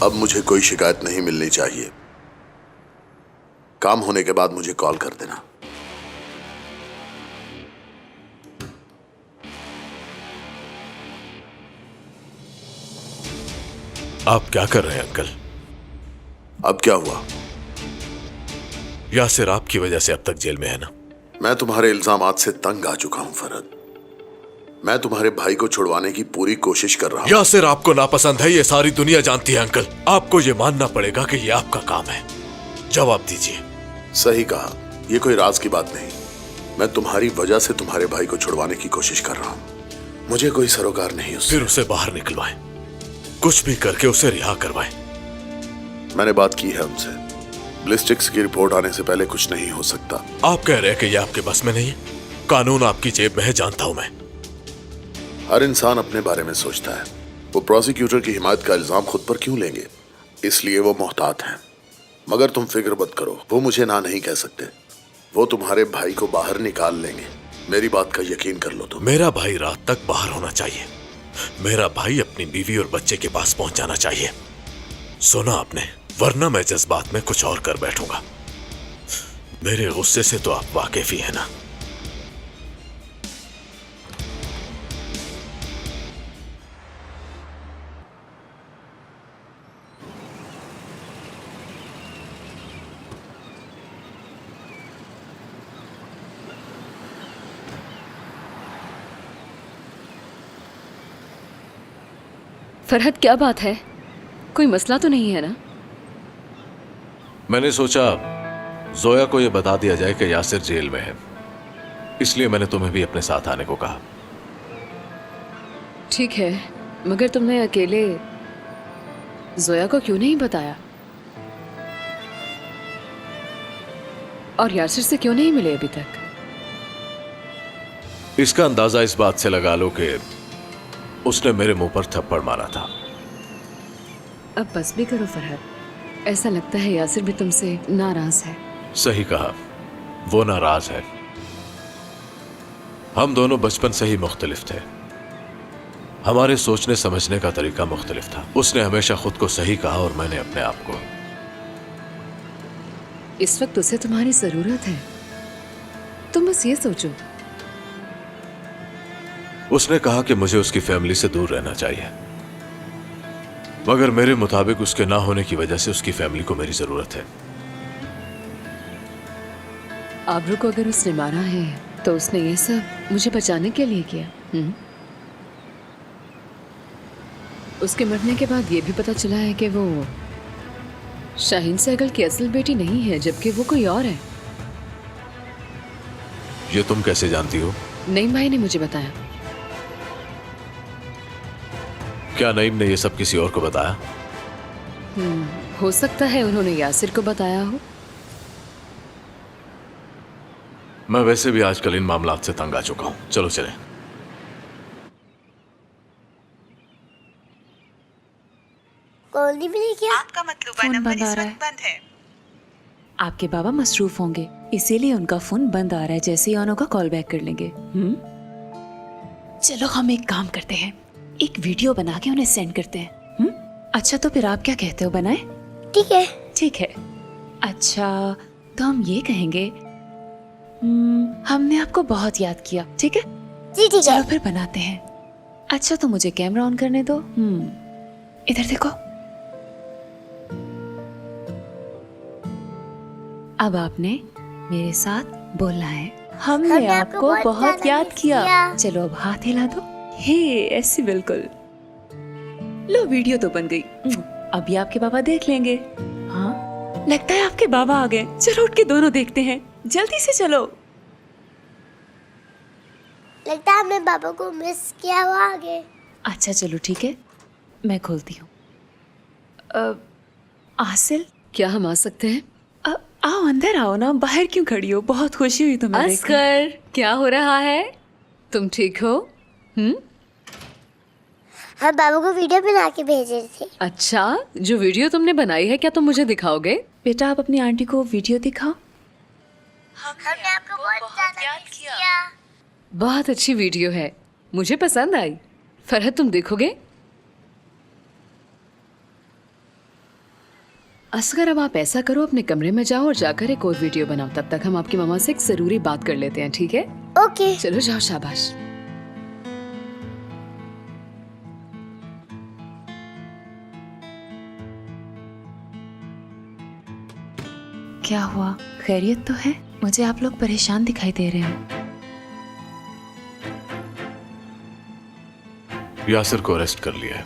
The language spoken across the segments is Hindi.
अब मुझे कोई शिकायत नहीं मिलनी चाहिए। काम होने के बाद मुझे कॉल कर देना। आप क्या कर रहे हैं अंकल? अब क्या हुआ? यासिर आपकी वजह से अब तक जेल में है ना? मैं तुम्हारे इल्जामात से तंग आ चुका हूं फरहद। मैं तुम्हारे भाई को छुड़वाने की पूरी कोशिश कर रहा हूं। यासिर आपको नापसंद है, ये सारी दुनिया जानती है अंकल। आपको ये मानना पड़ेगा कि ये आपका काम है। जवाब दीजिए। सही कहा, ये कोई राज की बात नहीं। मैं तुम्हारी वजह से तुम्हारे भाई को छुड़वाने की कोशिश कर रहा हूं। मुझे कोई सरोकार नहीं उससे। फिर उसे बाहर निकलवाएं, कुछ भी करके उसे रिहा करवाएं। मैंने बात की है उनसे। बैलिस्टिक्स की रिपोर्ट आने से पहले कुछ नहीं हो सकता। आप कह रहे हैं कि ये आपके बस में नहीं है? कानून आपकी जेब में है, जानता हूं मैं। हर इंसान अपने बारे में सोचता है। वो प्रोसिक्यूटर की हिमायत का इल्जाम खुद पर क्यों लेंगे? इसलिए वो मोहतात हैं। मगर तुम फिक्र मत करो, वो मुझे ना नहीं कह सकते। वो तुम्हारे भाई को बाहर निकाल लेंगे। मेरी बात का यकीन कर लो तुम। मेरा भाई रात तक बाहर होना चाहिए। मेरा भाई अपनी बीवी और बच्चे के पास पहुंच जाना चाहिए। सुना आपने? वरना मैं जज्बात में कुछ और कर बैठूंगा। मेरे गुस्से से तो आप वाकिफ ही है ना। फरहद, क्या बात है? कोई मसला तो नहीं है ना? मैंने सोचा जोया को यह बता दिया जाए कि यासिर जेल में है, इसलिए मैंने तुम्हें भी अपने साथ आने को कहा। ठीक है, मगर तुमने अकेले जोया को क्यों नहीं बताया? और यासिर से क्यों नहीं मिले अभी तक? इसका अंदाजा इस बात से लगा लो कि उसने मेरे मुंह पर थप्पड़ मारा था। अब बस भी करो फरहद, ऐसा लगता है यासिर भी तुमसे नाराज है। सही कहा, वो नाराज है। हम दोनों बचपन से ही मुख्तलिफ थे। हमारे सोचने समझने का तरीका मुख्तलिफ था। उसने हमेशा खुद को सही कहा और मैंने अपने आप को। इस वक्त उसे तुम्हारी जरूरत है, तुम बस ये सोचो। उसने कहा कि मुझे उसकी फैमिली से दूर रहना चाहिए, मगर मेरे मुताबिक उसके ना होने की वजह से उसकी फैमिली को मेरी जरूरत है। आबरू को अगर उसने मारा है तो उसने ये सब मुझे बचाने के लिए किया। उसके मरने के बाद ये भी पता चला है कि वो शाहीन सहगल की असल बेटी नहीं है, जबकि वो कोई और है। ये तुम कैसे जानती हो? नईम भाई ने मुझे बताया। क्या नईम ने ये सब किसी और को बताया? हो सकता है उन्होंने यासिर को बताया हो। मैं वैसे भी आजकल इन मामलात से तंग आ चुका हूं। चलो चलें। गोल्डी भी नहीं किया। आपका मतलूबा नंबर इस वक्त बंद है। आपके बाबा मसरूफ होंगे, इसीलिए उनका फोन बंद आ रहा है। जैसे ही ऑन होगा कॉल बैक कर लेंगे। चलो हम एक काम करते हैं, एक वीडियो बना के उन्हें सेंड करते हैं। अच्छा, तो फिर आप क्या कहते हो, बनाए? ठीक है। ठीक है। अच्छा, तो हम ये कहेंगे, हमने आपको बहुत याद किया। ठीक है, जी ठीक चलो है। फिर बनाते हैं। अच्छा, तो मुझे कैमरा ऑन करने दो। इधर देखो। अब आपने मेरे साथ बोलना है, हमने आपको बहुत याद किया। चलो अब हाथ हिला दो। हे, ऐसी बिल्कुल। लो, वीडियो तो बन गई। अभी आपके बाबा देख लेंगे। हाँ, लगता है आपके बाबा आ गए। चलो उठ के दोनों देखते हैं, जल्दी से चलो। लगता है हमने बाबा को मिस किया, वो आ गए। अच्छा चलो ठीक है, मैं खोलती हूँ। आसिल, क्या हम आ सकते हैं? आओ अंदर आओ ना, बाहर क्यों खड़ी हो? बहुत खुशी हुई तुम्हें देखकर। अस्कर, क्या हो रहा है? तुम ठीक हो? हम बाबा को वीडियो बना के भेज रहे थे। अच्छा, जो वीडियो तुमने बनाई है क्या तुम मुझे दिखाओगे? बेटा, आप अपनी आंटी को वीडियो दिखाओ। हमने आपको बहुत ज्यादा मिस किया। बहुत अच्छी वीडियो है, मुझे पसंद आई। फरहद, तुम देखोगे? असगर अब आप ऐसा करो, अपने कमरे में जाओ और जाकर एक और वीडियो बनाओ। तब तक हम आपकी मम्मा से एक जरूरी बात कर लेते हैं, ठीक है? ओके। चलो जाओ, शाबाश। क्या हुआ, खैरियत तो है? मुझे आप लोग परेशान दिखाई दे रहे हैं। यासिर को अरेस्ट कर लिया है।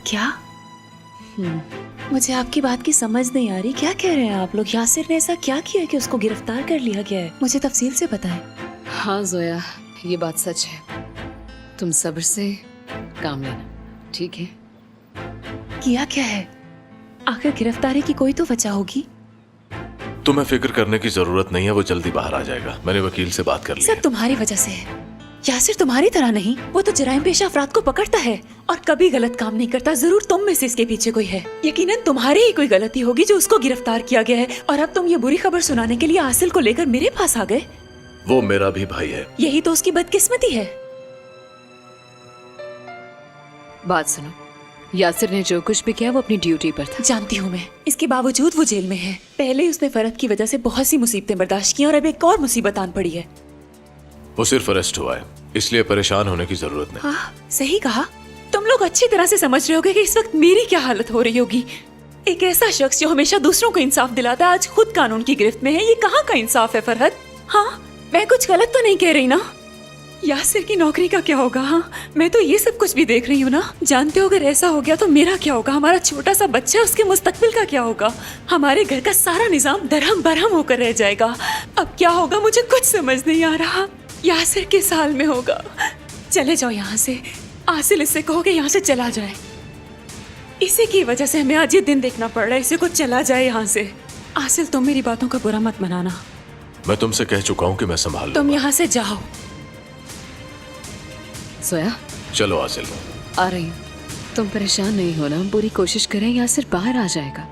क्या? मुझे आपकी बात की समझ नहीं आ रही। क्या कह रहे हैं आप लोग? यासिर ने ऐसा क्या किया कि उसको गिरफ्तार कर लिया गया है? मुझे तफसील से बताएं। हाँ जोया, ये बात सच है। तुम सब्र से काम लेना, ठीक है? किया क्या है? आखिर गिरफ्तारी की कोई तो वजह होगी। तुम्हें फिक्र करने की जरूरत नहीं है, वो जल्दी बाहर आ जाएगा। मैंने वकील से बात कर ली है। सब तुम्हारी वजह से है। यासिर तुम्हारी तरह नहीं, वो तो जराइम पेशा अफराद को पकड़ता है और कभी गलत काम नहीं करता। जरूर तुम में से इसके पीछे कोई है। यकीनन तुम्हारी ही कोई गलती होगी जो उसको गिरफ्तार किया गया है। और अब तुम ये बुरी खबर सुनाने के लिए आसिल को लेकर मेरे पास आ गए। वो मेरा भी भाई है। यही तो उसकी बदकिस्मती है। बात सुनो, यासिर ने जो कुछ भी किया वो अपनी ड्यूटी पर था। जानती हूँ मैं, इसके बावजूद वो जेल में है। पहले उसने फरहत की वजह से बहुत सी मुसीबतें बर्दाश्त की और अब एक और मुसीबत आन पड़ी है। वो सिर्फ अरेस्ट हुआ है, इसलिए परेशान होने की जरूरत नहीं। हाँ, सही कहा। तुम लोग अच्छी तरह से समझ रहे होगे कि इस वक्त मेरी क्या हालत हो रही होगी। एक ऐसा शख्स जो हमेशा दूसरों को इंसाफ दिलाता है आज खुद कानून की गिरफ्त में है। ये कहाँ का इंसाफ है फरहत? हाँ, मैं कुछ गलत तो नहीं कह रही ना? यासिर की नौकरी का क्या होगा? हाँ, मैं तो ये सब कुछ भी देख रही हूँ ना। जानते हो अगर ऐसा हो गया तो मेरा क्या होगा? हमारा छोटा सा बच्चा, उसके मुस्तकबिल का क्या होगा? हमारे घर का सारा निजाम दरहम बरहम होकर रह जाएगा। अब क्या होगा मुझे कुछ समझ नहीं आ रहा। यासिर किस हाल में होगा? चले जाओ यहाँ से। आसिल इससे कहो कि यहाँ से चला जाए। इसी की वजह से हमें आज ये दिन देखना पड़ रहा है। इसे को चला जाए यहाँ से। आसिल, तुम मेरी बातों का बुरा मत मनाना। मैं तुमसे कह चुका हूँ कि मैं संभाल तुम लूंगा। यहाँ से जाओ। जोया, चलो आसिल। आ रही हूँ। तुम परेशान नहीं होना, हम पूरी कोशिश करें, यासिर बाहर आ जाएगा।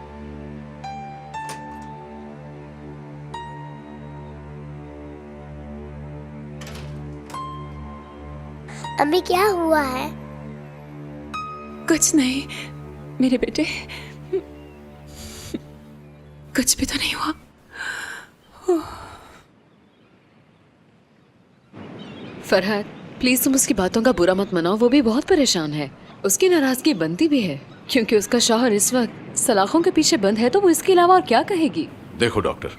अभी क्या हुआ है? कुछ नहीं मेरे बेटे, कुछ भी तो नहीं हुआ। फरहत, प्लीज तुम उसकी बातों का बुरा मत मनाओ। वो भी बहुत परेशान है। उसकी नाराजगी बनती भी है क्योंकि उसका शौहर इस वक्त सलाखों के पीछे बंद है, तो वो इसके अलावा और क्या कहेगी? देखो डॉक्टर,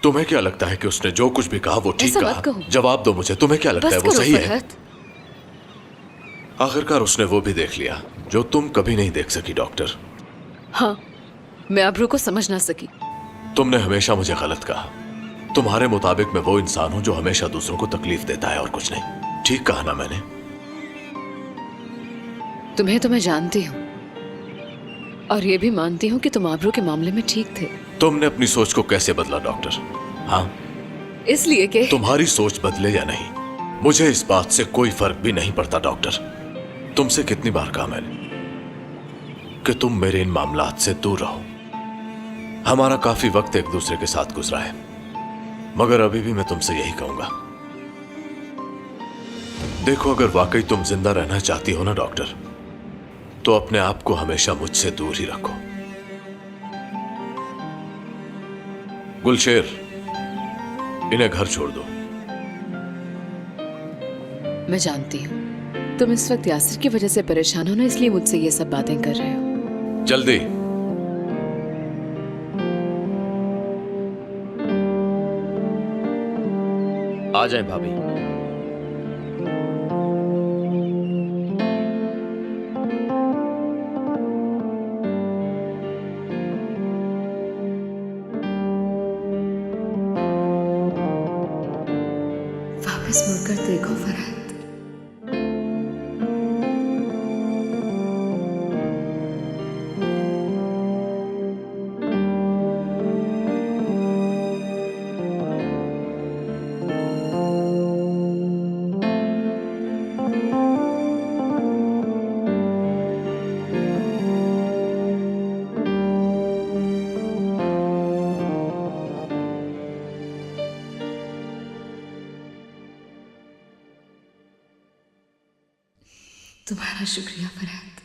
तुम्हें क्या लगता है कि उसने जो कुछ भी कहा वो ठीक ऐसा मत कहा? कहो। जवाब दो मुझे, तुम्हें क्या लगता है बस वो करो सही है? फरहत। आखिरकार उसने वो भी देख लिया जो तुम कभी नहीं देख सकी डॉक्टर। हाँ, मैं अब्रू को समझ ना सकी। तुमने हमेशा मुझे गलत कहा। तुम्हारे मुताबिक मैं वो इंसान हूं जो हमेशा दूसरों को तकलीफ देता है और कुछ नहीं। ठीक कहा ना मैंने? तुम्हें तो मैं जानती हूँ और ये भी मानती हूँ कि तुम अब्रू के मामले में ठीक थे। तुमने अपनी सोच को कैसे बदला डॉक्टर? हाँ, इसलिए कि तुम्हारी सोच बदले या नहीं, मुझे इस बात से कोई फर्क भी नहीं पड़ता डॉक्टर। तुमसे कितनी बार कहा मैंने कि तुम मेरे इन मामलात से दूर रहो। हमारा काफी वक्त एक दूसरे के साथ गुजरा है, मगर अभी भी मैं तुमसे यही कहूंगा। देखो, अगर वाकई तुम जिंदा रहना चाहती हो ना डॉक्टर, तो अपने आप को हमेशा मुझसे दूर ही रखो। गुलशेर, इन्हें घर छोड़ दो। मैं जानती हूँ तुम इस वक्त यासिर की वजह से परेशान हो ना, इसलिए मुझसे ये सब बातें कर रहे हो। जल्दी। आ जाए भाभी। वापस मुड़कर देखो फरहत। तुम्हारा शुक्रिया फरहत।